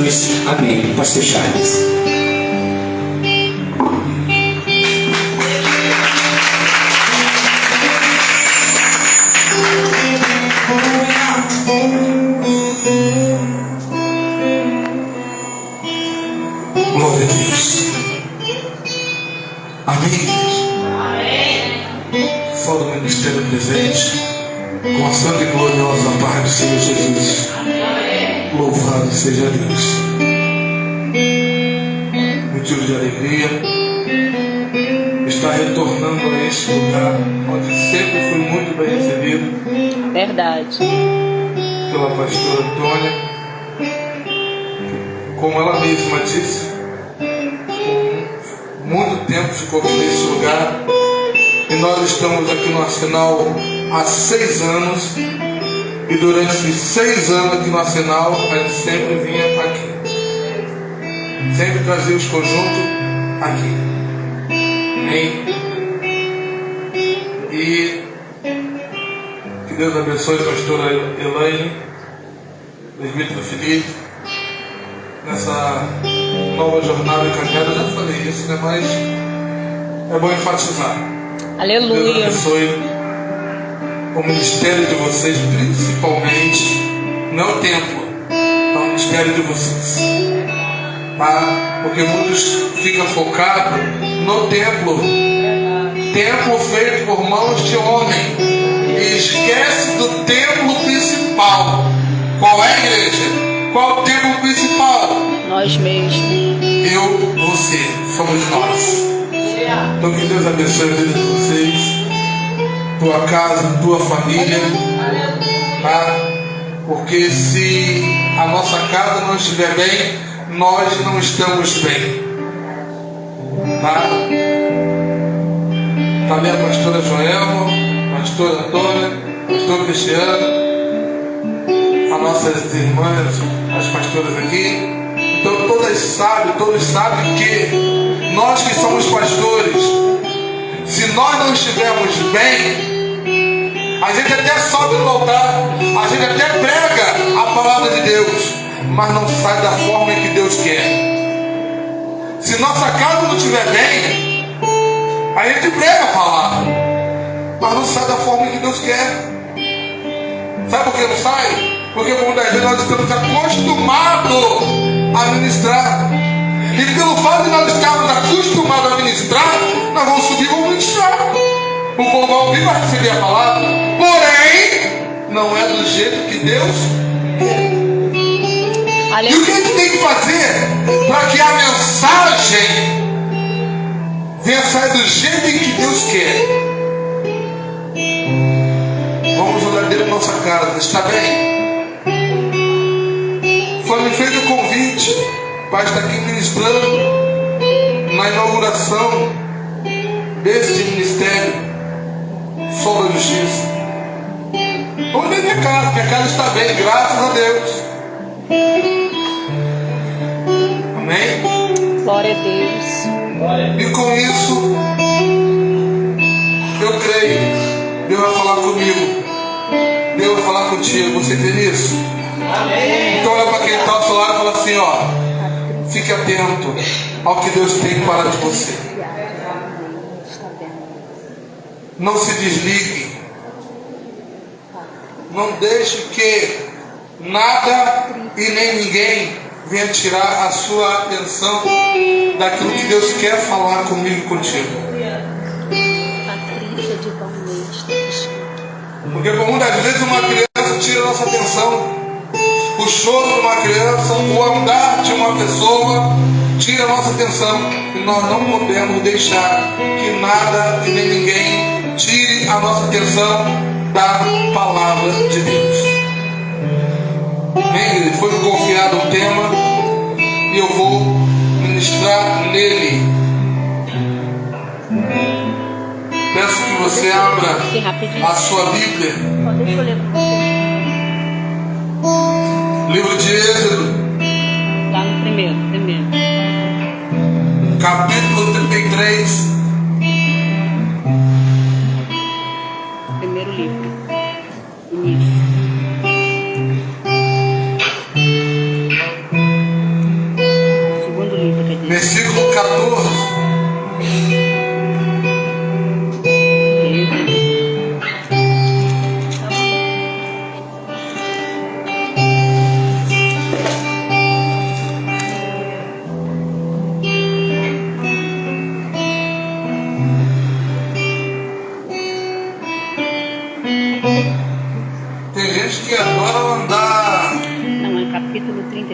Jesus. Amém. Pastor Charles. Glória a Deus. Amém. Fala do ministério presente, com a santa e gloriosa paz do Senhor Jesus. Louvado seja Deus. Motivo de alegria está retornando a este lugar onde sempre fui muito bem recebido. Verdade. Pela pastora Antônia, como ela mesma disse, por muito tempo ficou aqui nesse lugar, e nós estamos aqui no Arsenal há 6 anos, e durante esses 6 anos aqui no Arsenal a gente sempre vinha aqui, sempre trazia os conjuntos aqui. Amém? E que Deus abençoe a pastora Elaine, presbítero Felipe, nessa nova jornada e caminhada. Eu já falei isso, né? Mas é bom enfatizar. Aleluia. Deus abençoe o ministério de vocês, principalmente, não o templo, é o ministério de vocês, tá? Porque muitos ficam focados no templo feito por mãos de homem, e esquece do templo principal. Qual é a igreja? Qual é o templo principal? Nós mesmos. Eu, você, somos nós. Então que Deus abençoe a vida de vocês, tua casa, tua família, tá? Porque se a nossa casa não estiver bem, nós não estamos bem, tá? Tá bem a pastora Joelma, pastora Antônia, pastor Cristiano, as nossas irmãs, as pastoras aqui. Então todos sabem que nós que somos pastores, se nós não estivermos bem, a gente até sobe no altar, a gente até prega a palavra de Deus, mas não sai da forma em que Deus quer. Se nossa casa não estiver bem, a gente prega a palavra, mas não sai da forma em que Deus quer. Sabe por que não sai? Porque muitas vezes nós estamos acostumados a ministrar. E pelo fato de nós estarmos acostumados a ministrar, nós vamos subir e vamos ministrar. O povo vai ouvir, vai receber a palavra. Porém, não é do jeito que Deus quer. E o que a gente tem que fazer para que a mensagem venha sair do jeito em que Deus quer? Vamos olhar dentro da nossa casa. Está bem? Foi me feito o convite. O pai está aqui ministrando na inauguração deste ministério Sol da Justiça. Vamos ver minha casa está bem, graças a Deus. Amém? Glória a Deus. E com isso, eu creio, Deus vai falar comigo, Deus vai falar contigo. Você tem isso? Amém. Então olha para quem está ao seu lado e fala assim, ó, fique atento ao que Deus tem para de você. Não se desligue. Não deixe que nada e nem ninguém venha tirar a sua atenção daquilo que Deus quer falar comigo e contigo. Porque por muitas vezes uma criança tira a nossa atenção. O choro de uma criança, o andar de uma pessoa tira a nossa atenção. E nós não podemos deixar que nada e nem ninguém tire a nossa atenção da palavra de Deus. Bem, foi confiado um tema e eu vou ministrar nele. Peço que você abra a sua Bíblia. Livro de Êxodo. Lá no primeiro. Capítulo 33. Primeiro livro. Início.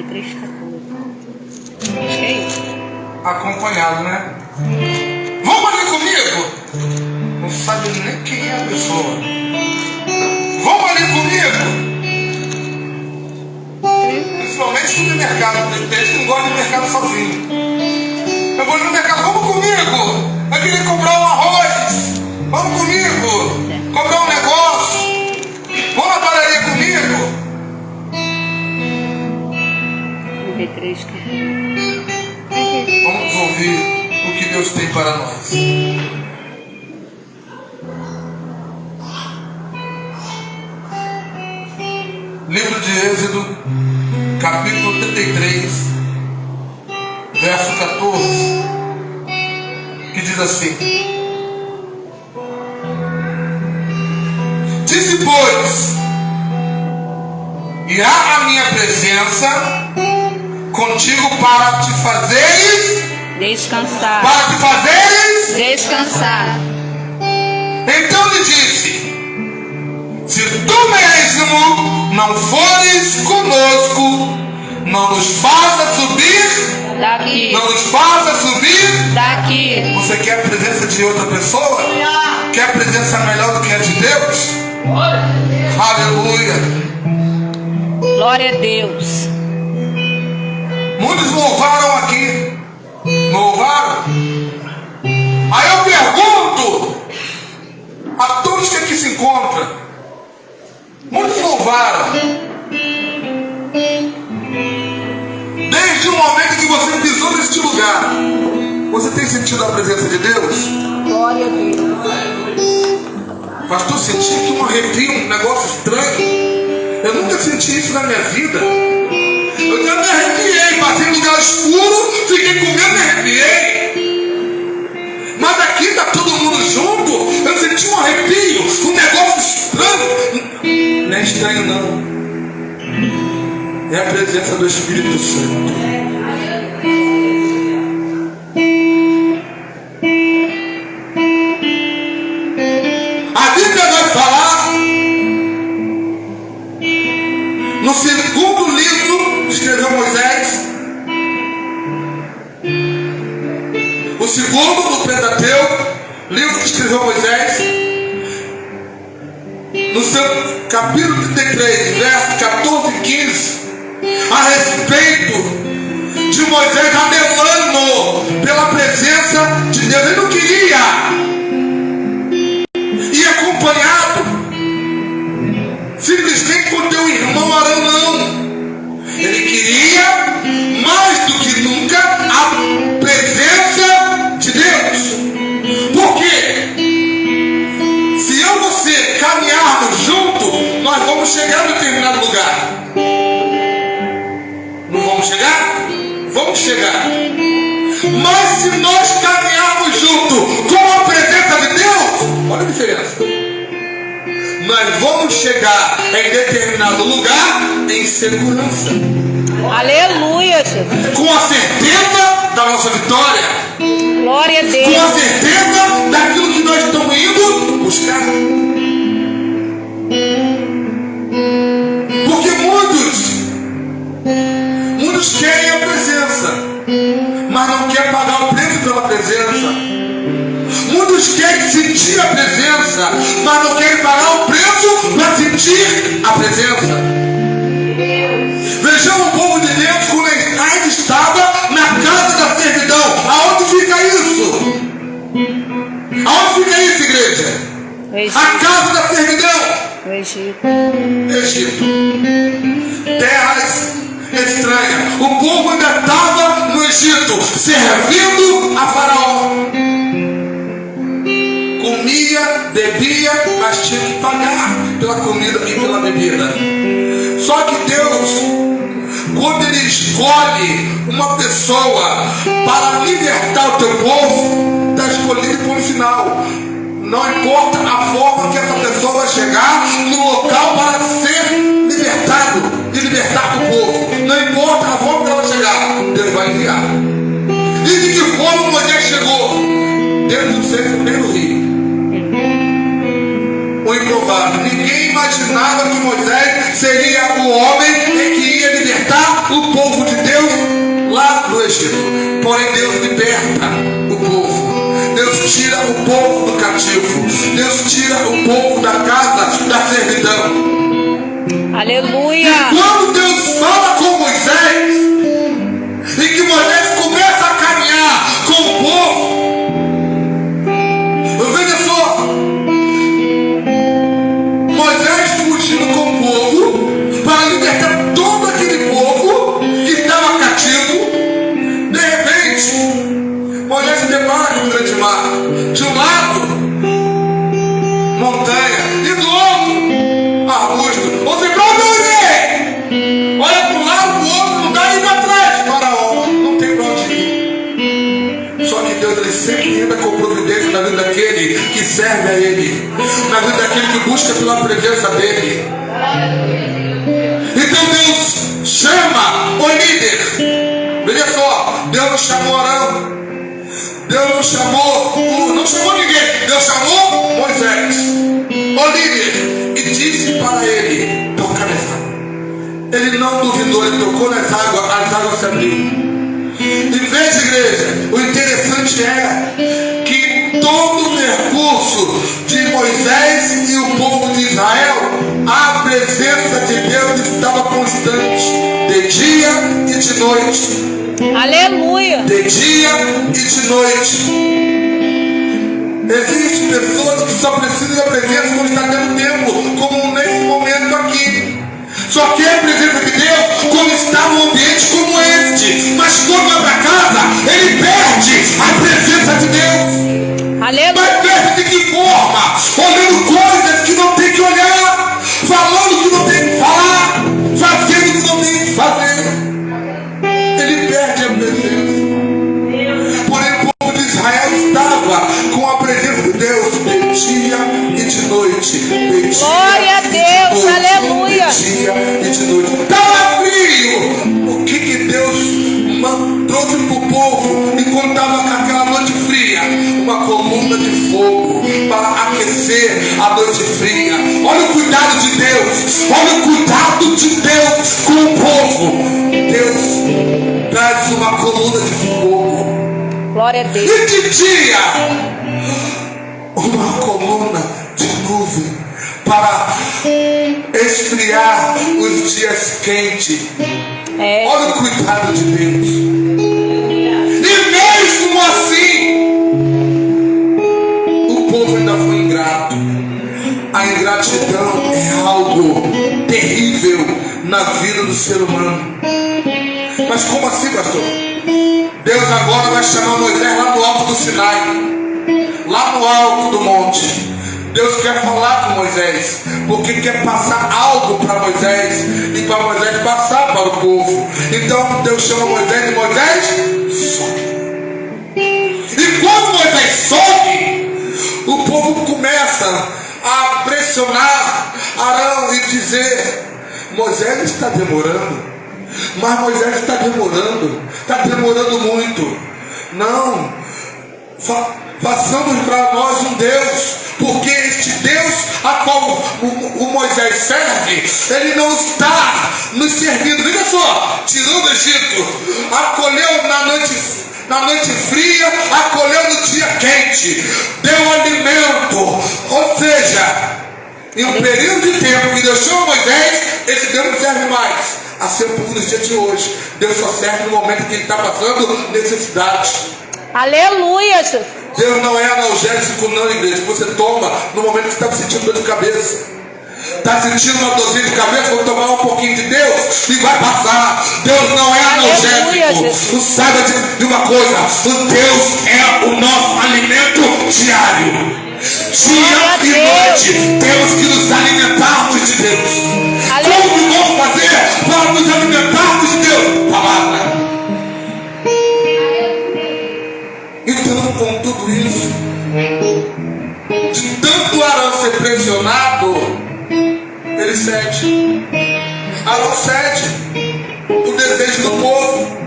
93,14. Acho que é isso. Acompanhado, né? Vamos ali comigo? Não sabe nem quem é a pessoa. Vamos ali comigo? Principalmente no mercado. Tem gente que não gosta de mercado sozinho. Eu vou no mercado, vamos comigo? Eu queria comprar um arroz. Vamos comigo? Comprar um negócio. Vamos na padaria comigo? 93,14. Vamos ouvir o que Deus tem para nós. Livro de Êxodo, capítulo 33, verso 14, que diz assim: Disse, pois, irá a minha presença contigo para te fazeres Descansar. para te fazeres. Descansar. Então lhe disse: se tu mesmo não fores conosco, não nos faça subir, Daqui. não nos faça subir. Daqui. Você quer a presença de outra pessoa? Quer a presença melhor do que a de Deus? Aleluia. Glória a Deus. Muitos louvaram aqui. Louvaram? Aí eu pergunto a todos que aqui se encontram: muitos louvaram? Desde o momento que você pisou neste lugar, você tem sentido a presença de Deus? Glória a Deus. Pastor, senti que um arrepio, um negócio estranho. Eu nunca senti isso na minha vida. Eu já me arrepiei, passei em lugar escuro, fiquei com medo, me arrepiei. Mas aqui está todo mundo junto. Eu senti um arrepio, um negócio estranho. Não é estranho, não. É a presença do Espírito Santo. A Bíblia vai falar no segundo livro que escreveu Moisés, o segundo do Pentateuco, livro que escreveu Moisés, no seu capítulo 33, versos 14 e 15, a respeito de Moisés anelando pela presença de Deus. Ele não queria ir acompanhado simplesmente com teu irmão Arão, não. Ele queria mais do que nunca a presença de Deus. Por quê? Se eu e você caminharmos junto, nós vamos chegar em determinado lugar. Não vamos chegar? Vamos chegar. Mas se nós caminharmos junto com a presença de Deus, olha a diferença. Nós vamos chegar em determinado lugar em segurança. Aleluia, Jesus. Com a certeza da nossa vitória. Glória a Com a Deus. certeza daquilo que nós estamos indo buscar. Porque muitos querem a presença, mas não querem pagar o preço pela presença. Muitos querem sentir a presença, mas não querem pagar o preço para sentir a presença. Vejamos o povo de Deus quando ainda estava na casa da servidão. Aonde fica isso? Aonde fica isso, igreja? A casa da servidão. O Egito. Egito. Terras estranhas. O povo ainda estava no Egito, servindo a Faraó. Comia, bebia, mas tinha que pagar pela comida e pela bebida. Só que Deus, quando Ele escolhe uma pessoa para libertar o teu povo, está escolhido por um final. Não importa a forma que essa pessoa vai chegar no local para ser libertado e libertar o povo. Não importa a forma que ela vai chegar, Deus vai enviar. E de que forma Moisés chegou? Deus não fez nem no rio. O improvável. Ninguém imaginou imaginava que Moisés seria o homem que ia libertar o povo de Deus lá do Egito. Porém, Deus liberta o povo. Deus tira o povo do cativo. Deus tira o povo da casa da servidão. Aleluia. E quando Deus fala com Moisés, e que Moisés começa a caminhar com o povo, veja só, Moisés fugindo com o povo para libertar todo aquele povo que estava cativo. De repente, Moisés se depara com o grande mar. De um lado, montanha, e do outro, arbusto. Você pode ver? Olha para um lado, para o outro, não dá nem para trás. Faraó, não tem para onde ir. Só que Deus, ele sempre anda com providência na vida daquele que serve a Ele, na vida daquele que busca pela presença dEle. Então Deus chama o líder. Veja só, Deus não chamou Arão. Deus não chamou ninguém. Deus chamou Moisés, o líder, e disse para ele: toca nas águas. Ele não duvidou, ele tocou nas águas, as águas se abriram. E veja, igreja, o interessante é que todo o percurso de Moisés e o povo de Israel, a presença de Deus estava constante, de dia e de noite. Aleluia. De dia e de noite. Existem pessoas que só precisam da presença quando está tendo tempo, como nesse momento aqui. Só quer a presença de Deus quando está num ambiente como este. Mas quando vai para casa, ele perde a presença de Deus. Aleluia. Mas perde de que forma? Olhando coisas que não tem que olhar, falando que não tem que falar, fazendo que não tem que fazer. Ele perde a presença. Porém, o povo de Israel estava com a presença de Deus de dia e de noite. Glória a Deus, aleluia. De dia e de noite. Estava frio. O que Deus trouxe para o povo enquanto estava com aquela noite fria? Uma coluna de fogo para aquecer a noite fria. Olha o cuidado de Deus. Olha o cuidado de Deus com o povo. Deus traz uma coluna de fogo. Glória a Deus. E de dia, uma coluna de nuvem para esfriar os dias quentes. Olha o cuidado de Deus. E mesmo assim, o povo ainda foi ingrato. A ingratidão é algo terrível na vida do ser humano. Mas como assim, pastor? Deus agora vai chamar Moisés lá no alto do Sinai, lá no alto do monte. Deus quer falar com Moisés, porque quer passar algo para Moisés e para Moisés passar para o povo. Então Deus chama Moisés e Moisés sobe. E quando Moisés sobe, o povo começa a pressionar Arão e dizer: Moisés está demorando. Mas Moisés está demorando muito. Não, façamos para nós um Deus, porque este Deus a qual o Moisés serve, ele não está nos servindo. Veja só, tirou do Egito, acolheu na noite fria, acolheu no dia quente, deu alimento. Ou seja, em um período de tempo que Deus chama Moisés, esse Deus não serve mais. Assim é o povo nos dias de hoje. Deus só serve no momento que ele está passando necessidade. Aleluia, Jesus. Deus não é analgésico não, igreja, que você toma no momento que você está sentindo dor de cabeça. Está sentindo uma dorzinha de cabeça, vou tomar um pouquinho de Deus e vai passar. Deus não é analgésico. Não saiba de uma coisa: o Deus é o nosso alimento diário. Dia e noite temos que nos alimentarmos de Deus. Como que vamos fazer para nos alimentarmos de Deus? Palavra. Então, com tudo isso, de tanto Arão ser pressionado, ele cede. Arão cede o desejo do povo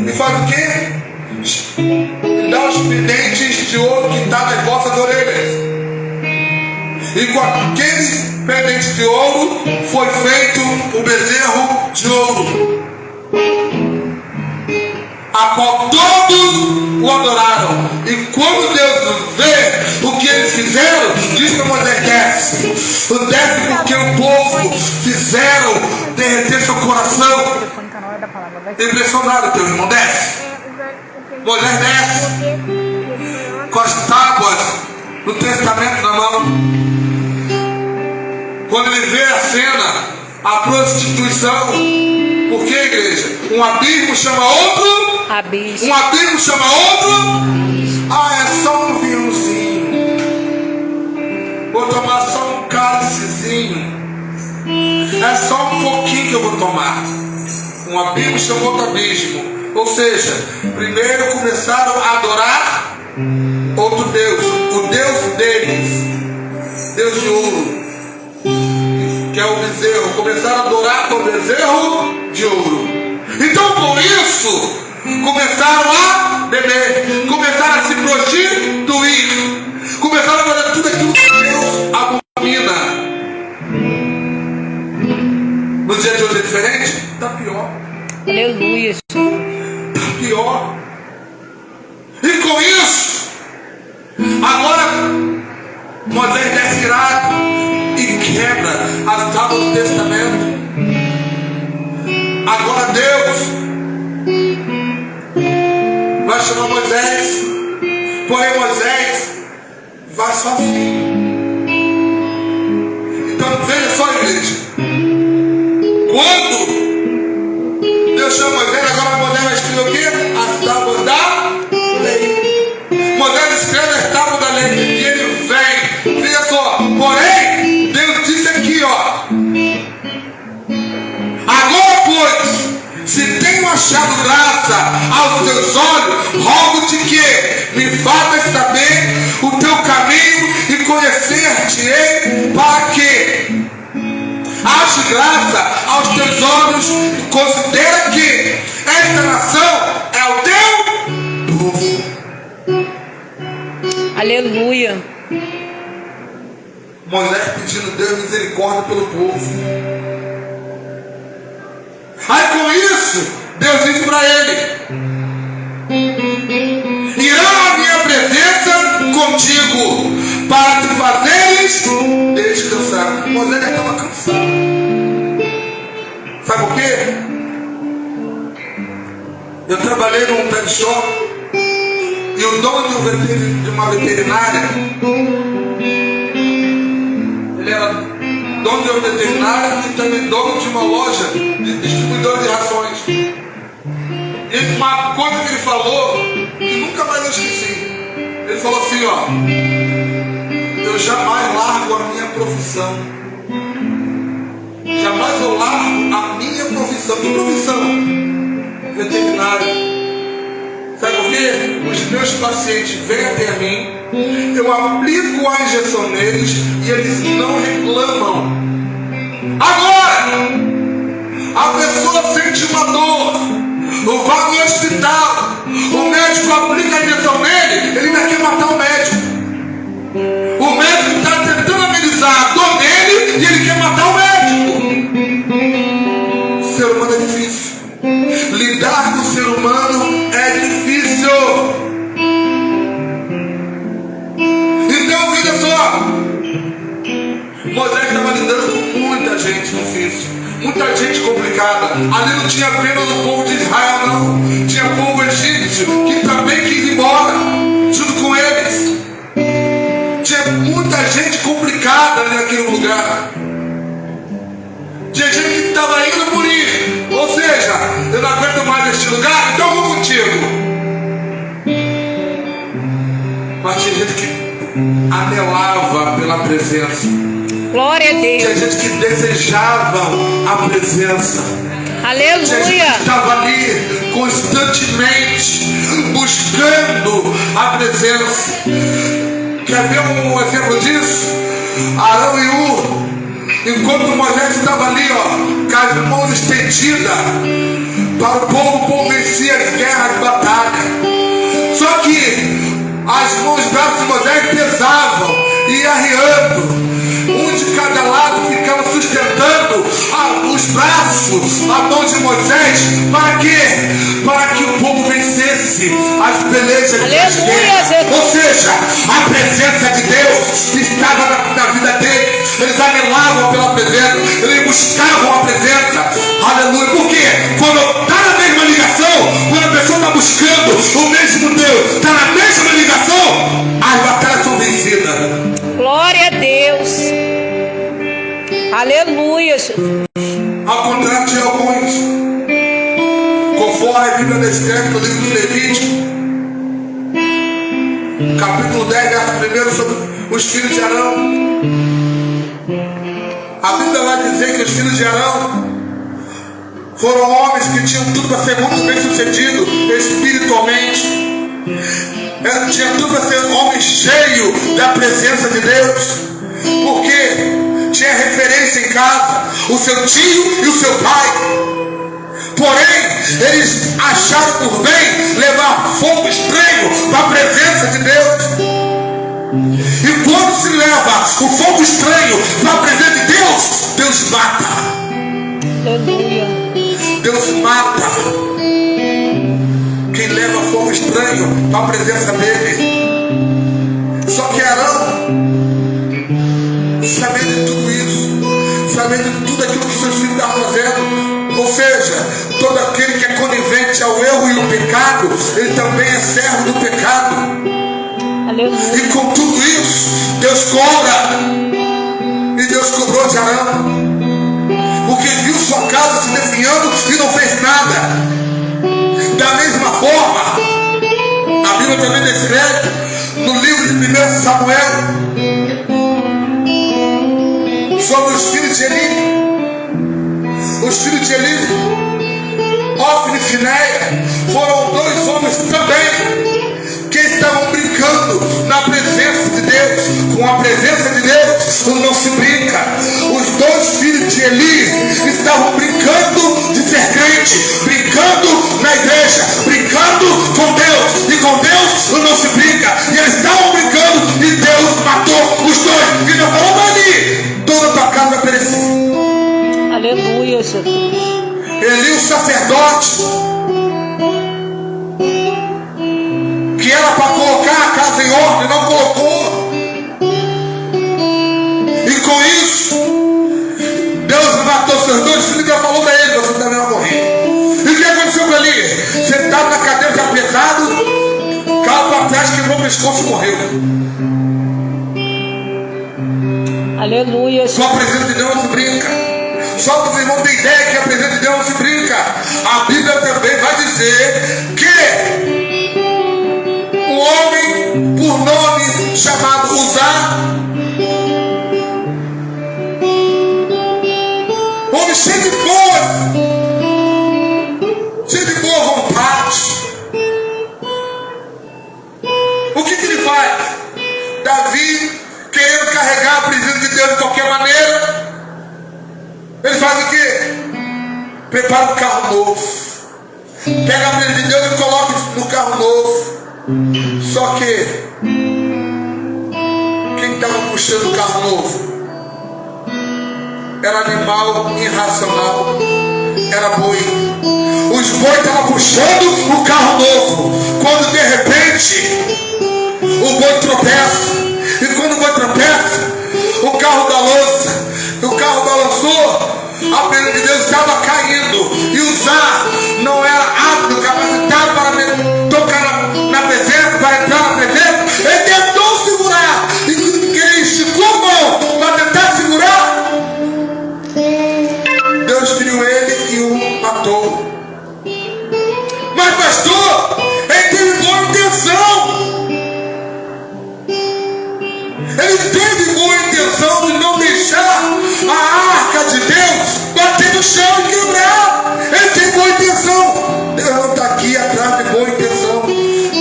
e faz o quê? Dá os pendentes de ouro que está nas vossas orelhas. E com aqueles pendente de ouro, foi feito o bezerro de ouro, a qual todos o adoraram. E quando Deus vê o que eles fizeram, diz para Moisés: desce. Desce porque o povo fizeram derreter seu coração. Impressionado, teu irmão, desce. Moisés desce com as tábuas do testamento na mão. Quando ele vê a cena, a prostituição, por que, igreja? Um abismo chama outro, Abismo. um abismo chama outro. Ah, é só um vinhozinho, vou tomar só um cálicezinho, é só um pouquinho que eu vou tomar. Um abismo chama outro abismo. Ou seja, primeiro começaram a adorar outro Deus, o Deus deles, Deus de ouro, que é o bezerro. Começaram a adorar o bezerro de ouro. Então, por isso, começaram a beber, começaram a se prostituir, começaram a fazer tudo aquilo que Deus abomina. No dia de hoje é diferente? Está pior. Aleluia. Está pior. E com isso, agora Moisés desce irado e quebra as tábuas do testamento. Agora Deus vai chamar Moisés, porém Moisés vai sozinho. Então veja só, igreja, quando Deus chama Moisés, agora Moisés vai escrever o quê? As tábuas da lei. Moisés escreve as tábuas da lei e ele vem. Veja só, porém Deus disse aqui, ó: agora, pois, se tenho achado graça aos teus olhos, rogo-te que me faças saber o teu caminho e conhecer-te-ei, para que ache graça aos teus olhos. Considera que esta nação é o teu povo. Aleluia. Moisés pedindo a Deus misericórdia pelo povo. Aí com isso, Deus disse para ele: irá a minha presença contigo para te fazeres descansar. Moisés já estava cansado. Sabe por quê? Eu trabalhei num pet shop e o dono de uma veterinária, ele era dono de uma veterinária e também dono de uma loja de distribuidor de rações. E uma coisa que ele falou, que nunca mais eu esqueci, ele falou assim, ó: eu jamais largo a minha profissão. Jamais eu largo a minha profissão. Que profissão? Veterinário. Sabe por quê? Os meus pacientes vêm até mim, eu aplico a injeção neles e eles não reclamam. Agora, a pessoa sente uma dor, ou vai no hospital, o médico aplica a injeção nele, ele ainda quer matar o médico. O médico está tentando amenizar a dor dele e ele quer matar o médico. O ser humano é difícil. Lidar com o ser humano é difícil. Então, veja só, Moisés estava lidando com muita gente difícil, muita gente complicada. Ali não tinha apenas o povo de Israel, não. Tinha povo egípcio que também quis ir embora junto com eles. Tinha muita gente complicada ali naquele lugar. Tinha gente que estava indo por ir. Ou seja, eu não aguento mais este lugar, então eu vou contigo. Mas tinha gente que anelava pela presença. Glória a Tinha Deus. gente que desejava a presença. Tinha gente que Aleluia. estava ali constantemente buscando a presença. Quer ver um exemplo disso? Arão e Ur, enquanto Moisés estava ali, ó, com as mãos estendidas para o povo vencer as guerras, as batalhas. Só que as mãos, os braços de Moisés pesavam e ia arriando. Um de cada lado ficavam sustentando os braços, a mão de Moisés. Para quê? Para que o povo vencesse as pelejas de guerra. Ou seja, a presença de Deus estava na vida deles. Eles anelavam pela presença, eles buscavam a presença. Aleluia. Por quê? Quando está na mesma ligação, quando a pessoa está buscando o mesmo Deus, está na mesma ligação, as batalhas são vencidas. Glória a Deus. Aleluia. Ao contrário de alguns, conforme a Bíblia descreve no livro do Levítico, capítulo 10, verso 1, sobre os filhos de Arão. A Bíblia vai dizer que os filhos de Arão foram homens que tinham tudo para ser muito bem sucedido espiritualmente. Tinha tudo para ser homem cheio da presença de Deus, porque tinha referência em casa, o seu tio e o seu pai. Porém, eles acharam por bem levar fogo estranho para a presença de Deus. E quando se leva o fogo estranho para a presença de Deus, Deus mata. Aleluia. Deus mata quem leva fogo estranho para a presença dele. Só que Arão, sabendo de tudo isso, sabendo de tudo aquilo que seus filhos estavam fazendo, ou seja, todo aquele que é conivente ao erro e ao pecado, ele também é servo do pecado. Aleluia. E com tudo isso, Deus cobra. E Deus cobrou de Arão, porque viu sua casa se definhando e não fez nada. Da mesma forma, a Bíblia também descreve no livro de 1 Samuel sobre os filhos de Eli. Os filhos de Eli, Ofni e Finéia, foram dois homens também que estavam brincando na presença de Deus. Com a presença de Deus não se brinca. Os dois filhos de Eli estavam brincando de ser crente, brincando na igreja, brincando com Deus. E com Deus não se brinca. E eles estavam brincando e Deus matou os dois. E Deus falou para Eli: toda a tua casa vai perecer. Aleluia, Jesus. Eli, o sacerdote, que era para colocar a casa em ordem, não colocou. E com isso, Deus matou seus dois filhos e Deus falou para ele: você também vai morrer. E o que aconteceu para ele? Sentado na cadeira, já pesado, caiu para trás, quebrou o pescoço e morreu. Aleluia. Só a presença de Deus não se brinca. Só para os irmãos terem ideia que a presença de Deus não se brinca. A Bíblia também vai dizer que um homem por nome chamado Uzá, homem cheio de boa vontade, o que ele faz? Davi, querendo carregar a presença de Deus de qualquer maneira, ele faz o quê? Prepara um carro novo, pega a presença de Deus e coloca no carro novo. Só que quem estava puxando o carro novo era animal irracional, era boi. Os bois estavam puxando o carro novo, quando de repente o boi tropeça. E quando o boi tropeça, o carro balança. O carro balançou, a presença de Deus estava caindo. E Uzá não era apto, capacitado para tocar na presença, para entrar na presença. Ele tentou segurar, e que ele esticou a mão para tentar segurar, Deus feriu ele e o matou. Mas pastor, ele teve boa intenção. Ele teve boa intenção de não deixar a arca de Deus bater no chão e quebrar. Ele tem boa intenção. Deus não está aqui atrás de boa intenção.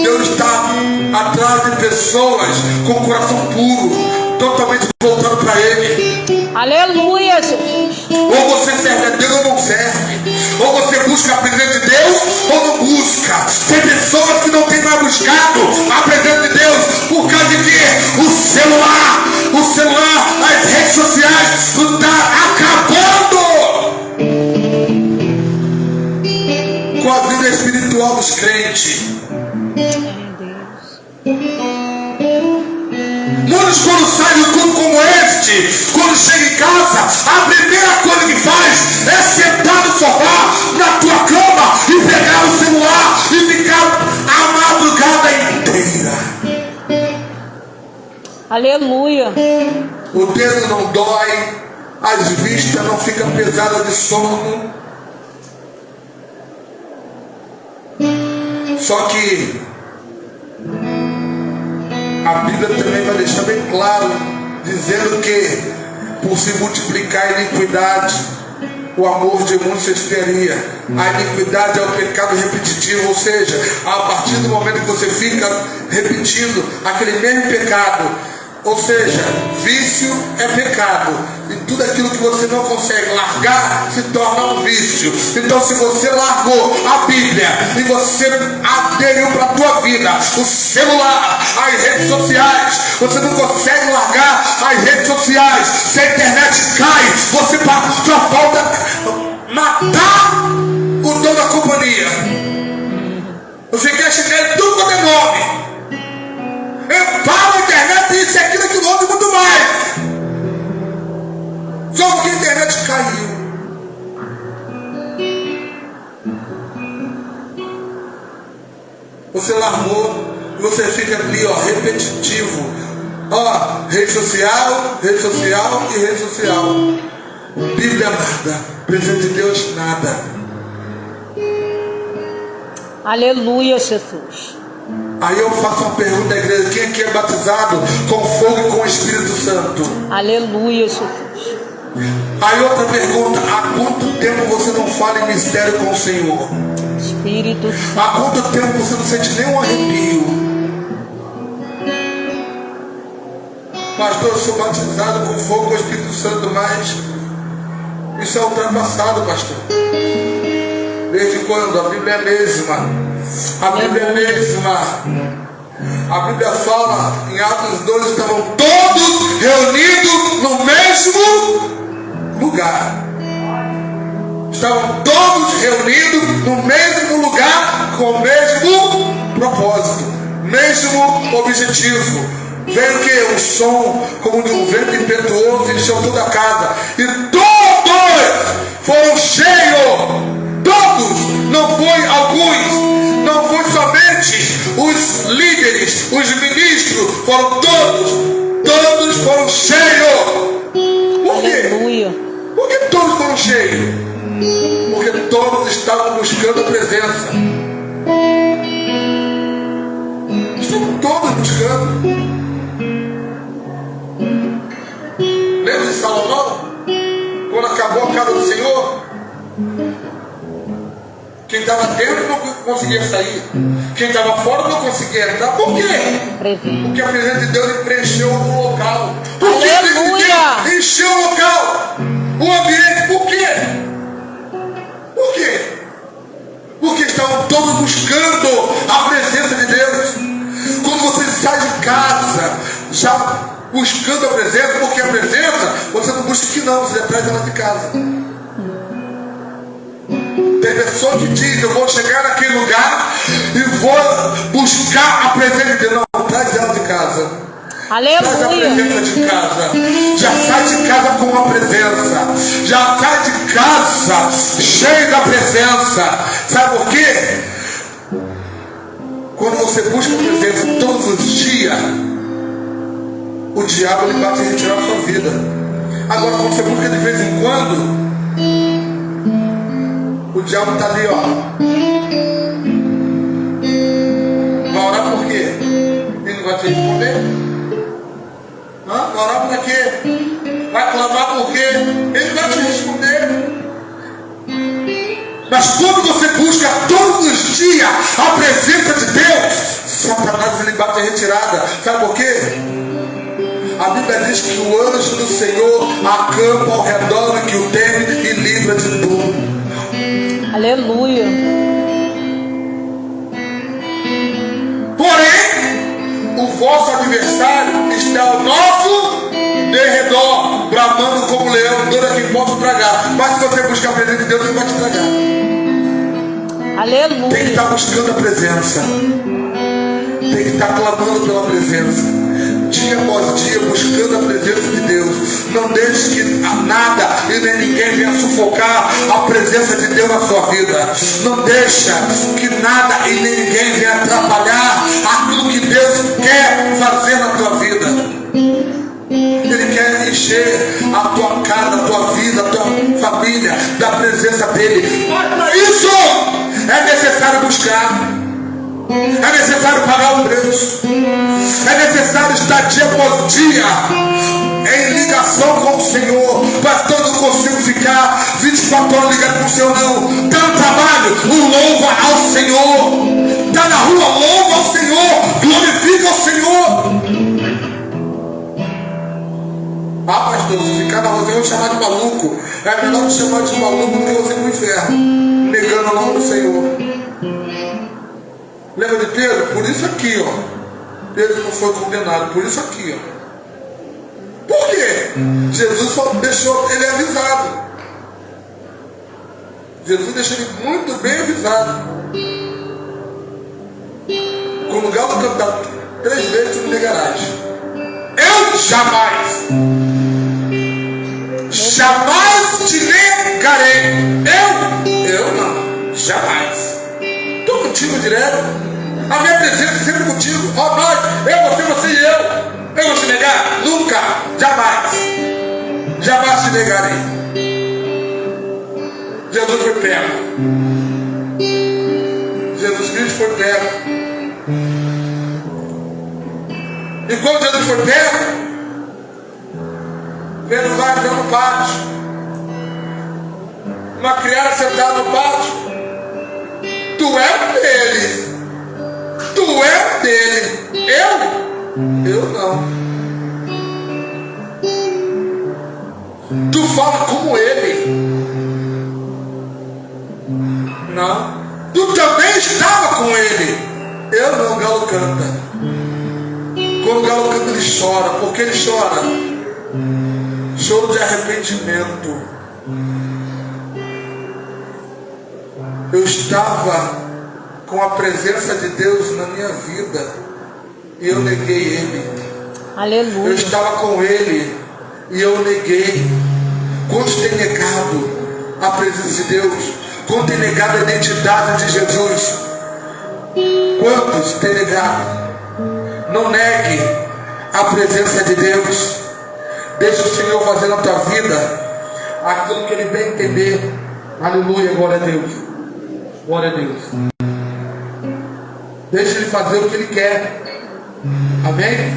Deus está atrás de pessoas com coração puro, totalmente voltado para Ele. Aleluia, Jesus. Ou você serve a Deus ou não serve. Ou você busca a presença de Deus ou não busca. Tem pessoas que não têm mais buscado a presença de Deus por causa de quê? O celular, as redes sociais novos crentes. Muitos, quando saem do culto como este, quando chega em casa, a primeira coisa que faz é sentar no sofá, na tua cama, e pegar o celular e ficar a madrugada inteira. Aleluia. O dedo não dói, as vistas não ficam pesadas de sono. Só que a Bíblia também vai deixar bem claro, dizendo que por se multiplicar a iniquidade, o amor de muitos se esfriaria. A iniquidade é o pecado repetitivo, ou seja, a partir do momento que você fica repetindo aquele mesmo pecado, ou seja, vício é pecado, e tudo aquilo que você não consegue largar se torna um vício. Então, se você largou a Bíblia e você aderiu para a tua vida o celular, as redes sociais, você não consegue largar as redes sociais, se a internet cai, você só falta matar o dono da companhia. Você quer chegar em tudo quanto é nome. Eu falo a internet, isso, aquilo, aquilo outro, muito mais. Só porque a internet caiu. Você largou e você fica ali, ó, repetitivo. Ó, rede social e rede social. Bíblia nada, presença de Deus nada. Aleluia, Jesus. Aí eu faço uma pergunta à igreja: quem aqui é batizado com fogo e com o Espírito Santo? Aleluia, Jesus. Aí outra pergunta: há quanto tempo você não fala em mistério com o Senhor? Espírito Santo. Há quanto tempo você não sente nenhum arrepio? Pastor, eu sou batizado com fogo e com o Espírito Santo, mas isso é ultrapassado, pastor. Desde quando? A Bíblia é a mesma. A Bíblia é a mesma. A Bíblia fala em Atos 2: estavam todos reunidos no mesmo lugar. Estavam todos reunidos no mesmo lugar, com o mesmo propósito, mesmo objetivo. Veio o que? Um som como de um vento impetuoso, encheu toda a casa, e todos foram cheios. Todos, não foi alguns, não foi somente os líderes, os ministros, foram todos foram cheios. Por quê? Aleluia. Por que todos foram cheios? Porque todos estavam buscando a presença. Estavam todos buscando. Lembra de Salomão? Quando acabou a casa do Senhor, quem estava dentro não conseguia sair, quem estava fora não conseguia entrar. Por quê? Porque a presença de Deus preencheu o local. Por que a presença de Deus encheu o local, o ambiente? Por quê? Por quê? Porque estavam todos buscando a presença de Deus. Quando você sai de casa já buscando a presença, porque a presença você não busca aqui não, você traz ela de casa. Tem pessoa que diz: eu vou chegar naquele lugar e vou buscar a presença de Deus. Não, traz ela de casa. Aleluia. Traz a presença de casa. Já sai de casa com a presença. Já sai de casa cheio da presença. Sabe por quê? Quando você busca a presença todos os dias, o diabo ele bate em retirar a sua vida. Agora, quando você busca de vez em quando, o diabo está ali, ó. Vai orar por quê? Ele não vai te responder? Vai orar por quê? Vai clamar por quê? Ele vai te responder. Mas quando você busca todos os dias a presença de Deus, Satanás ele bate a retirada. Sabe por quê? A Bíblia diz que o anjo do Senhor acampa ao redor do que o teme e livra de tudo. Aleluia. Porém, o vosso adversário está ao nosso derredor, bramando como leão, todo a quem possa tragar. Mas se você buscar a presença de Deus, ele vai te tragar. Aleluia. Tem que estar buscando a presença. Tem que estar clamando pela presença. Dia após dia, buscando a presença de Deus. Não deixe que nada e nem ninguém venha sufocar a presença de Deus na sua vida. Não deixa que nada e nem ninguém venha atrapalhar aquilo que Deus quer fazer na tua vida. Ele quer encher a tua casa, a tua vida, a tua família da presença dele. Mas para isso é necessário buscar. É necessário pagar o preço. É necessário estar dia após dia em ligação com o Senhor. Pastor, eu não consigo ficar 24 horas ligado com o Senhor, não. Está no trabalho, louva ao Senhor. Está na rua, louva ao Senhor. Glorifica ao Senhor. Ah, pastor, se ficar na rua, eu vou chamar de maluco. É melhor te chamar de maluco do que você ir no inferno, negando o nome do Senhor. Lembra de Pedro? Por isso aqui, ó. Pedro não foi condenado, por isso aqui, ó. Por quê? Jesus só deixou ele avisado. Jesus deixou ele muito bem avisado. Quando o galo cantar 3 vezes, tu me negarás. Eu jamais te negarei. Eu não, jamais. Estou contigo direto. A minha presença é sempre contigo. Ó, nós, você e eu. Eu vou te negar? Nunca, jamais. Jamais te negarei. Jesus foi perto. Jesus Cristo foi perto. E quando Jesus foi perto, Pedro vai entrar no pátio. Uma criança sentada no pátio. Tu é dele. Tu é dele. Eu não. Tu fala como ele. Não. Tu também estava com ele. Eu não. O galo canta. Quando o galo canta, ele chora. Por que ele chora? Choro de arrependimento. Eu estava com a presença de Deus na minha vida e eu neguei Ele. Aleluia. Eu estava com Ele e eu neguei. Quantos têm negado a presença de Deus? Quantos têm negado a identidade de Jesus? Quantos têm negado? Não negue a presença de Deus. Deixa o Senhor fazer na tua vida aquilo que Ele bem entender. Aleluia, glória a Deus. Glória a Deus. Deixa Ele fazer o que Ele quer. Amém?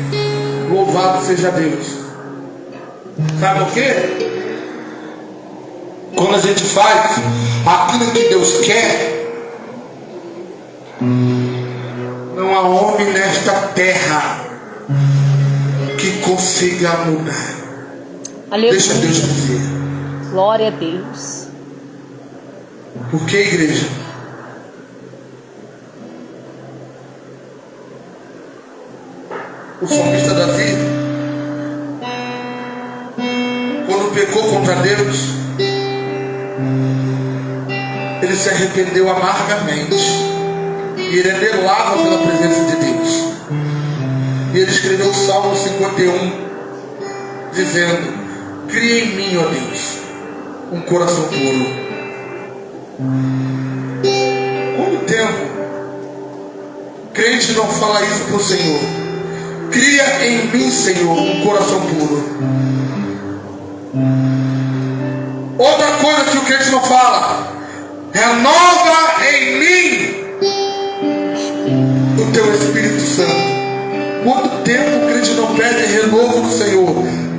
Louvado seja Deus. Sabe o que? Quando a gente faz aquilo que Deus quer, não há homem nesta terra que consiga mudar. Aleluia. Deixa Deus fazer. Glória a Deus. Por que, igreja? O salmista Davi, quando pecou contra Deus, ele se arrependeu amargamente e ele anelava pela presença de Deus. E ele escreveu o Salmo 51 dizendo: cria em mim, ó Deus, um coração puro. Quanto tempo crente não fala isso para o Senhor? Cria em mim, Senhor, um coração puro. Outra coisa que o crente não fala: renova em mim o teu Espírito Santo. Quanto tempo o crente não pede renovo do Senhor?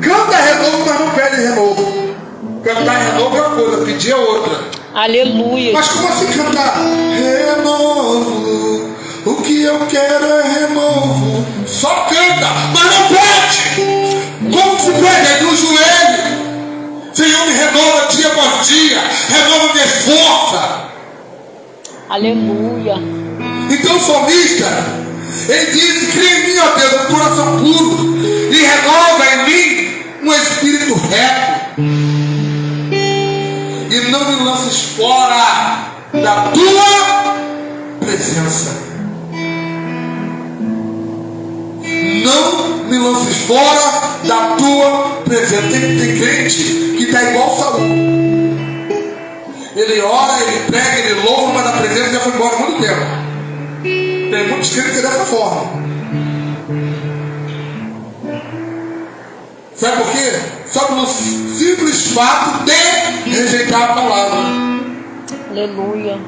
Canta renovo, mas não pede renovo. Cantar renovo é uma coisa, pedir é outra. Aleluia. Mas como assim cantar? Renovo, o que eu quero é renovo. Só canta, mas não pede. Como se pede? É no joelho. Senhor, me renova dia após dia. Renova minha força. Aleluia. Então o salmista, ele diz: cria em mim, ó Deus, um coração puro, e renova em mim um espírito reto. E não me lances fora da tua presença. Não me lances fora da tua presença. Tem crente que está igual Saul. Ele ora, ele prega, ele louva, mas a presença já foi embora há muito tempo. Tem muitos crentes que é dessa forma. Sabe por quê? Só pelo simples fato de rejeitar a palavra. Aleluia.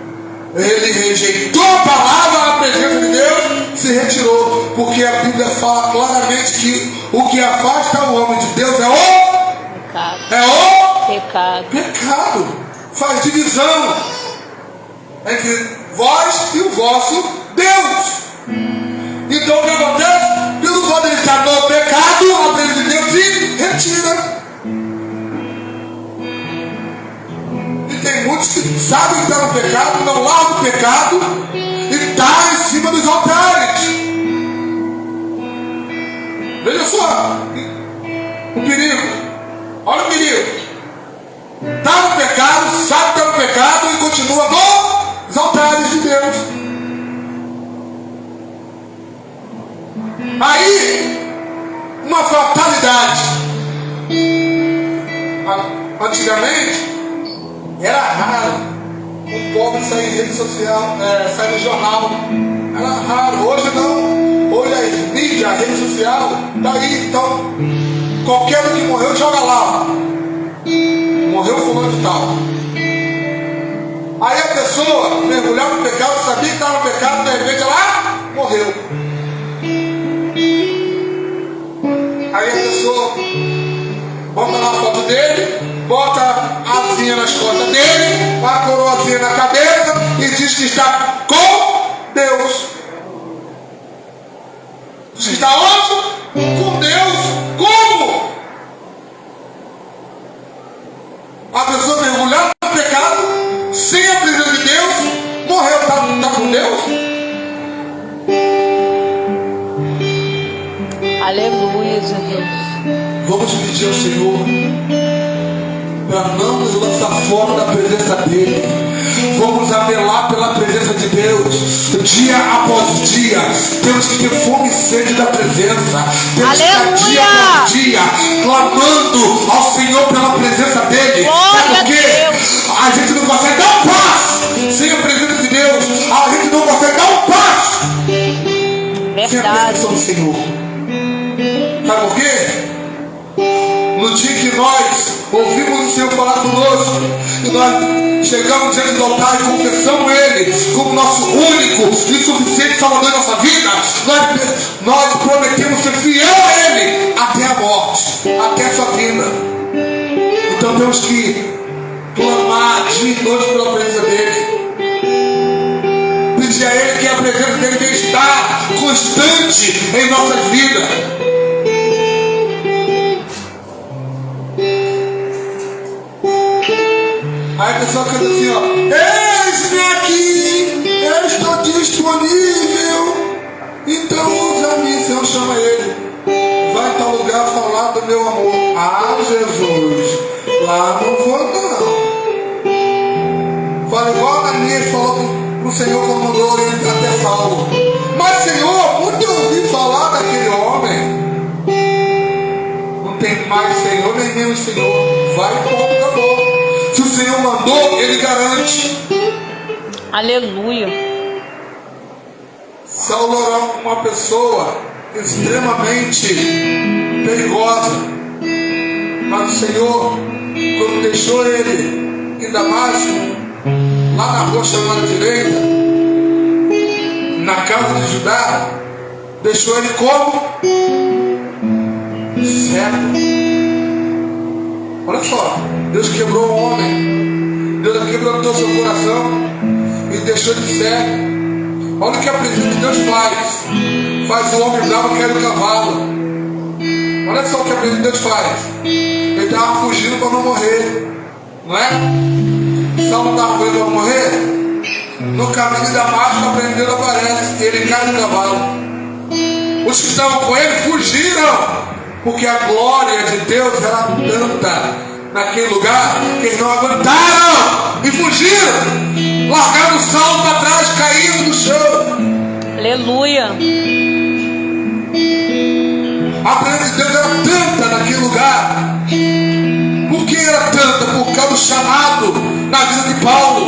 Ele rejeitou a palavra, a presença de Deus se retirou. Porque a Bíblia fala claramente que o que afasta o homem de Deus é o Pecado. É o pecado. Faz divisão entre vós e o vosso Deus. Então o que acontece? Pelo fato de ele estar no pecado, a presença de Deus se retira. E tem muitos que sabem que está no pecado, não largam o pecado e está em cima dos altares. Veja só o perigo. Olha o perigo. Está no pecado, sabe que está no pecado e continua nos altares de Deus. Aí, uma fatalidade. Antigamente, era raro um pobre sair em rede social, sair no jornal. Era raro. Hoje não. Hoje a mídia, a rede social, está aí. Então, qualquer um que morreu, joga lá. Morreu fulano de tal. Aí a pessoa mergulhava no pecado, sabia que estava no pecado, de repente ela morreu. Aí a pessoa bota lá a foto dele, bota a asinha nas costas dele, a coroazinha na cabeça e diz que está com Deus. Diz que está onde? Com Deus. Como? A pessoa mergulhar no pecado, sem a presença de Deus, morreu, está com Deus? Aleluia, Jesus. Vamos pedir ao Senhor para não nos lançar fora da presença dEle. Vamos apelar pela presença de Deus dia após dia. Temos que ter fome e sede da presença. Temos que estar dia após dia clamando ao Senhor pela presença dEle. É porque a gente não consegue dar um passo sem a presença de Deus. A gente não consegue dar um passo sem a presença do Senhor. Sabe por quê? No dia que nós ouvimos o Senhor falar conosco, e nós chegamos diante do altar e confessamos Ele como nosso único e suficiente Salvador em nossa vida, nós prometemos ser fiel a Ele até a morte, até a sua vida. Então temos que clamar dia e noite pela presença dEle. Pedir a Ele que a presença dEle deve estar constante em nossas vidas. Aí a pessoa canta assim, ó: eis-me aqui, eu estou disponível, então usa-me. Senhor, chama ele, vai em tal lugar falar do meu amor. Ah, Jesus, lá não vou não. Fala igual Ananias falou pro Senhor quando mandou ele até Saulo: mas Senhor, muito eu ouvi falar daquele homem, não tem mais Senhor nem menos Senhor. Vai e ponto, acabou. Se o Senhor mandou, Ele garante. Aleluia. Saulo era uma pessoa extremamente perigosa, mas o Senhor, quando deixou ele em Damasco, lá na rua chamada direita, na casa de Judá, deixou ele como? Cego. Olha só, Deus quebrou o homem, Deus quebrantou seu coração e deixou ele cego. Olha o que a presença de Deus faz o homem bravo querer o cavalo. Olha só o que a presença de Deus faz. Ele estava fugindo para não morrer, não é? Saulo estava fugindo para não morrer. No caminho de Damasco, a presença de Deus aparece e ele cai no cavalo. Os que estavam com ele fugiram, porque a glória de Deus era tanta naquele lugar que eles não aguentaram e fugiram. largaram o salmo para trás, caído no chão. Aleluia. A presença de Deus era tanta naquele lugar. Por que era tanta? Por causa do chamado na vida de Paulo.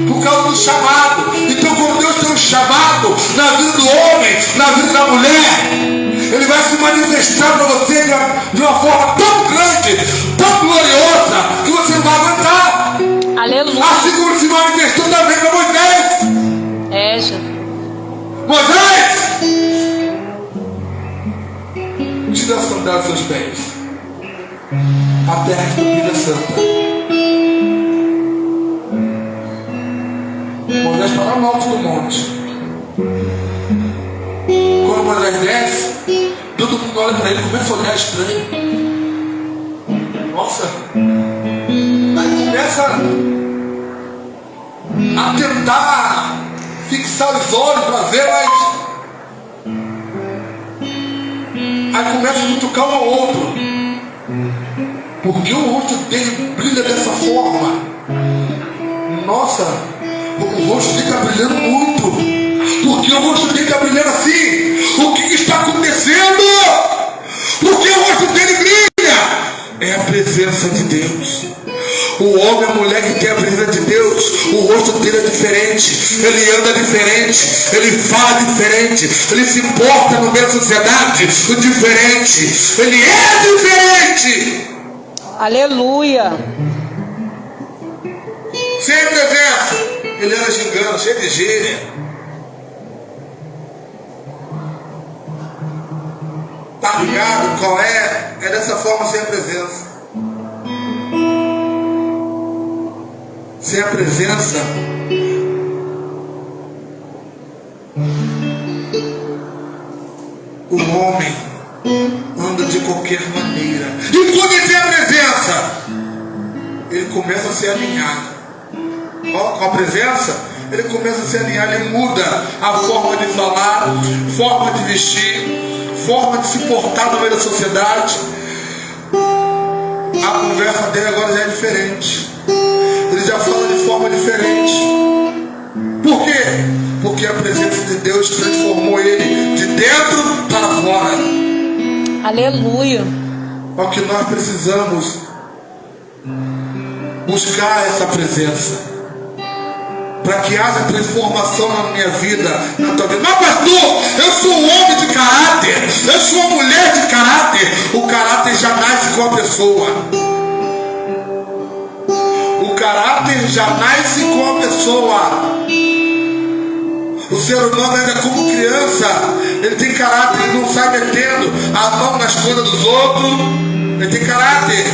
Por causa do chamado. Então, quando Deus tem um chamado na vida do homem, na vida da mulher, Ele vai se manifestar para você de uma forma tão grande, tão gloriosa, que você não vai aguentar. Aleluia. Assim como Ele se manifestou também para Moisés. É, Jesus. Moisés, tira a sandália dos seus pés. A terra estupida é santa. Moisés está lá no alto do monte. Quando Moisés desce, todo mundo olha para ele e começa a olhar estranho. Nossa. Aí começa a tentar fixar os olhos para ver, mas aí começa a cutucar um ao outro, porque o rosto dele brilha dessa forma. Nossa, o rosto dele está brilhando muito. Porque o rosto dele está brilhando assim. O que está acontecendo? Porque o rosto dele brilha. É a presença de Deus. O homem e a mulher que tem a presença de Deus, o rosto dele é diferente, ele anda diferente, ele fala diferente, ele se porta no meio da sociedade diferente, ele é diferente. Aleluia. Sem presença, ele anda gingando, cheio de gíria. Tá ligado qual é? É dessa forma, sem a presença. Sem a presença, o homem anda de qualquer maneira. E quando ele tem a presença, ele começa a se alinhar. Com a presença, ele começa a se alinhar. Ele muda a forma de falar, forma de vestir, forma de se portar no meio da sociedade. A conversa dele agora já é diferente. Ele já fala de forma diferente. Por quê? Porque a presença de Deus transformou ele de dentro para fora. Aleluia. É o que nós precisamos buscar essa presença, para que haja transformação na minha vida, na tua vida. Mas pastor, eu sou um homem de caráter, eu sou uma mulher de caráter. O caráter já nasce com a pessoa. O caráter já nasce com a pessoa. O ser humano ainda como criança, ele tem caráter, ele não sai metendo a mão nas coisas dos outros. Ele tem caráter.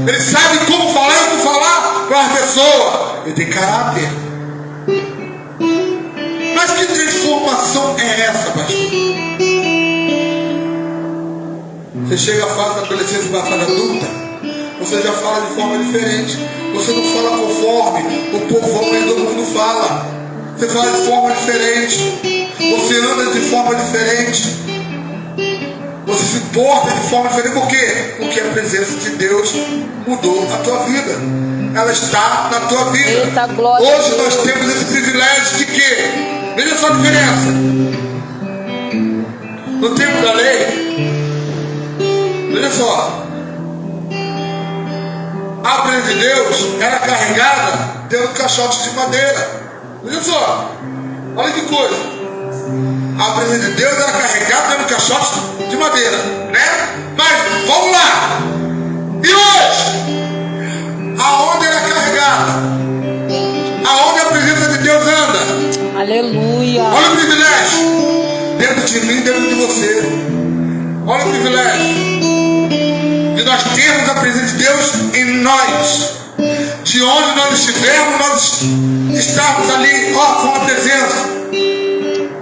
Ele sabe como falar e como falar para as pessoas. Ele tem caráter. Mas que transformação é essa, pastor? Você chega à fase da adolescência para a fase adulta, você já fala de forma diferente. Você não fala conforme o povão aí do mundo fala. Você fala de forma diferente. Você anda de forma diferente. Você se porta de forma diferente. Por quê? Porque a presença de Deus mudou a tua vida. Ela está na tua vida. Eita, glória. Hoje nós temos esse privilégio de quê? Veja só a diferença. No tempo da lei, veja só, a presença de Deus era carregada dentro de caixotes de madeira. Veja só, olha que coisa. A presença de Deus era carregada dentro de caixotes de madeira, né? Mas vamos lá. E hoje, aonde era carregada? Aonde a presença de Deus anda? Aleluia. Olha o privilégio dentro de mim, dentro de você. Olha o privilégio de nós termos a presença de Deus em nós. De onde nós estivermos, nós estamos ali, ó, com a presença.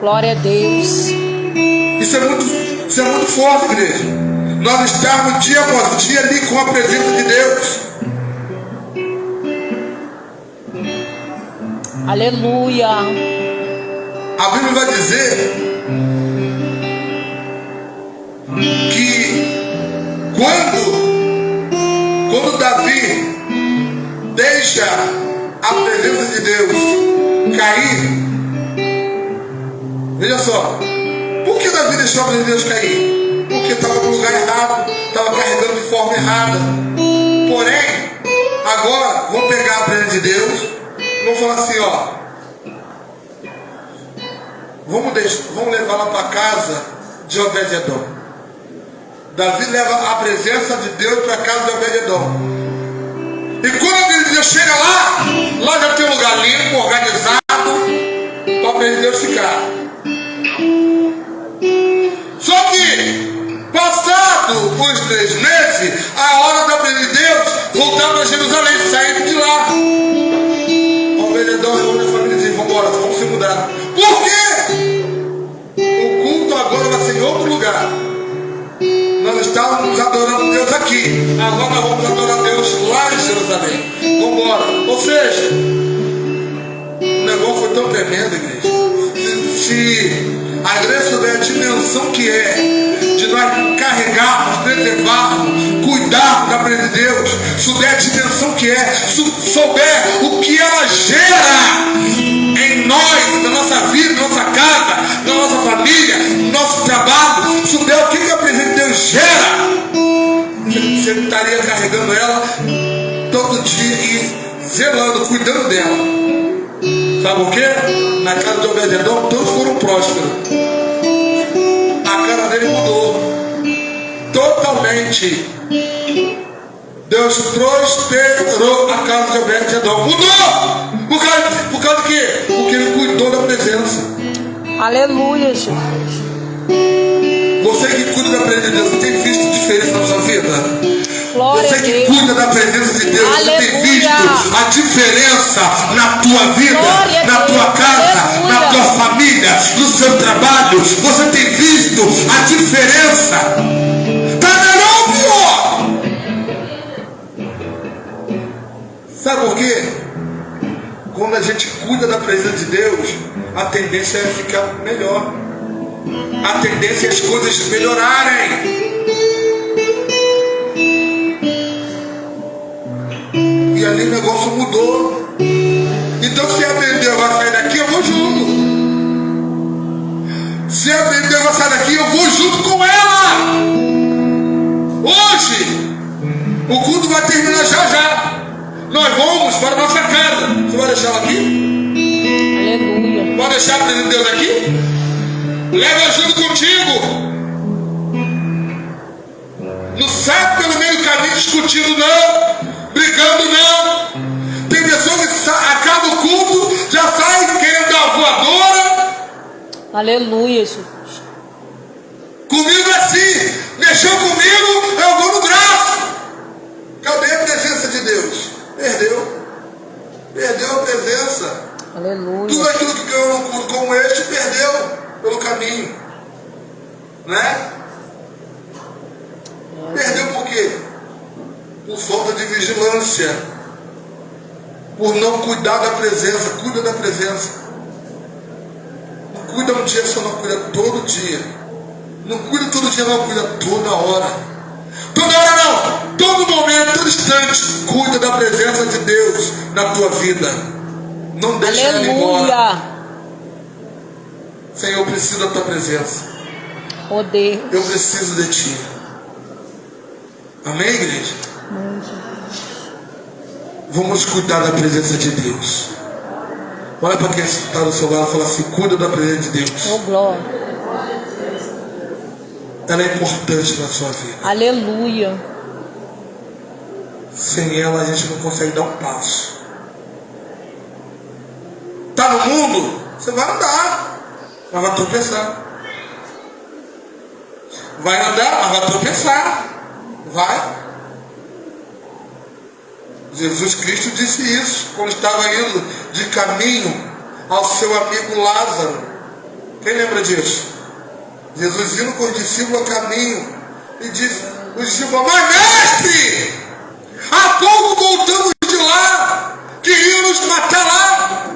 Glória a Deus. Isso é muito forte, igreja. Nós estamos dia após dia ali com a presença de Deus. Aleluia. A Bíblia vai dizer que quando deixa a presença de Deus cair, veja só, por que Davi deixou a presença de Deus cair? Porque estava no lugar errado, estava carregando de forma errada. Porém, agora vou pegar a presença de Deus, vou falar assim, ó, vamos levar lá para casa de Obed-edom. Davi leva a presença de Deus para a casa de Obed-edom. E quando ele chega lá já tem um lugar limpo, organizado, para a presença de Deus ficar. Só que, passado os 3 meses, a hora da presença de Deus voltar para Jerusalém, saindo de lá. Obed-edom reúne a família e diz, vamos embora, vamos se mudar. Por quê? O culto agora vai ser em outro lugar. Nós estávamos adorando Deus aqui, agora nós vamos adorar Deus lá em Jerusalém. Vamos embora. Ou seja, o negócio foi tão tremendo, igreja. Se a igreja souber a dimensão que é de nós carregarmos, preservarmos, cuidarmos da presença de Deus, souber a dimensão que é, souber o que ela gera em nós, na nossa vida, na nossa casa, na nossa família, no nosso trabalho, souber o que a presença de Deus gera, você estaria carregando ela todo dia e zelando, cuidando dela. Sabe o que? Na casa de Obed-edom todos foram prósperos. A casa dele mudou totalmente. Deus prosperou a casa de Obed-edom. Mudou! Por causa de quê? Porque ele cuidou da presença. Aleluia, Jesus. Você que cuida da presença de Deus, você tem visto diferença na sua vida? Glória Você a que Deus. cuida da presença de Deus, Aleluia. você tem visto a diferença na tua vida, Glória a na tua Deus. casa, Aleluia. na tua família, no seu trabalho. Você tem visto a diferença. Está melhor ou pior? Sabe por quê? Quando a gente cuida da presença de Deus, a tendência é ficar melhor. A tendência é as coisas melhorarem. E ali o negócio mudou. Então se a Bendeu vai sair daqui, eu vou junto. Se a Bendeu vai sair daqui, eu vou junto com ela. Hoje o culto vai terminar já. Nós vamos para a nossa casa. Você vai deixar ela aqui? Aleluia. Pode deixar a presença de Deus aqui? Leva junto contigo. Não sai pelo meio do caminho discutindo não, brigando não. Tem pessoas que acaba o culto, já sai querendo dar uma voadora. Aleluia, Jesus. Comigo é assim, mexeu comigo, eu vou no braço. Cadê a presença de Deus? Perdeu a presença. Aleluia. Tudo aquilo que ganhou no culto como este, perdeu pelo caminho, né? Perdeu por quê? Por falta de vigilância, por não cuidar da presença. Cuida da presença. Não cuida um dia, só não cuida todo dia. Não cuida todo dia, não cuida toda hora. Toda hora não, todo momento, todo instante. Cuida da presença de Deus na tua vida. Não deixa ela embora. Aleluia. Senhor, eu preciso da tua presença. Oh Deus. Eu preciso de ti. Amém, igreja? Vamos cuidar da presença de Deus. Olha para quem está do seu lado e fala assim: cuida da presença de Deus. Oh glória. Ela é importante na sua vida. Aleluia. Sem ela a gente não consegue dar um passo. Está no mundo? Você vai andar, mas vai tropeçar. Vai andar, mas vai tropeçar. Vai. Jesus Cristo disse isso quando estava indo de caminho ao seu amigo Lázaro. Quem lembra disso? Jesus indo com os discípulos a caminho e disse: os discípulos, mas mestre, há pouco voltamos de lá, que iam nos matar lá.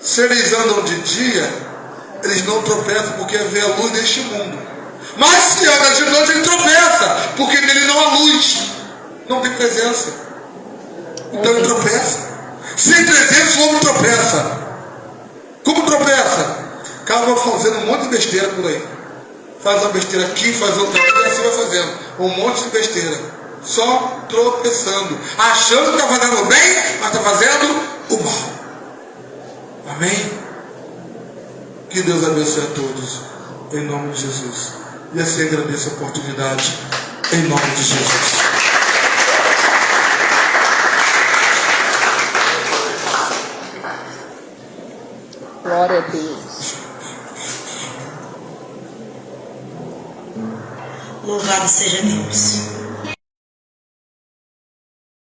Se eles andam de dia, eles não tropeçam, porque vê a luz deste mundo. Mas se anda de noite, ele tropeça, porque nele não há luz. não tem presença. Então ele tropeça. Sem presença o homem tropeça. Como tropeça? Acaba fazendo um monte de besteira por aí. Faz uma besteira aqui, faz outra aqui, e assim vai fazendo. Um monte de besteira. Só tropeçando. Achando que está fazendo o bem, mas está fazendo o mal. Amém? Que Deus abençoe a todos. Em nome de Jesus. E assim agradeço a oportunidade. Em nome de Jesus. Glória a Deus. Louvado seja Deus.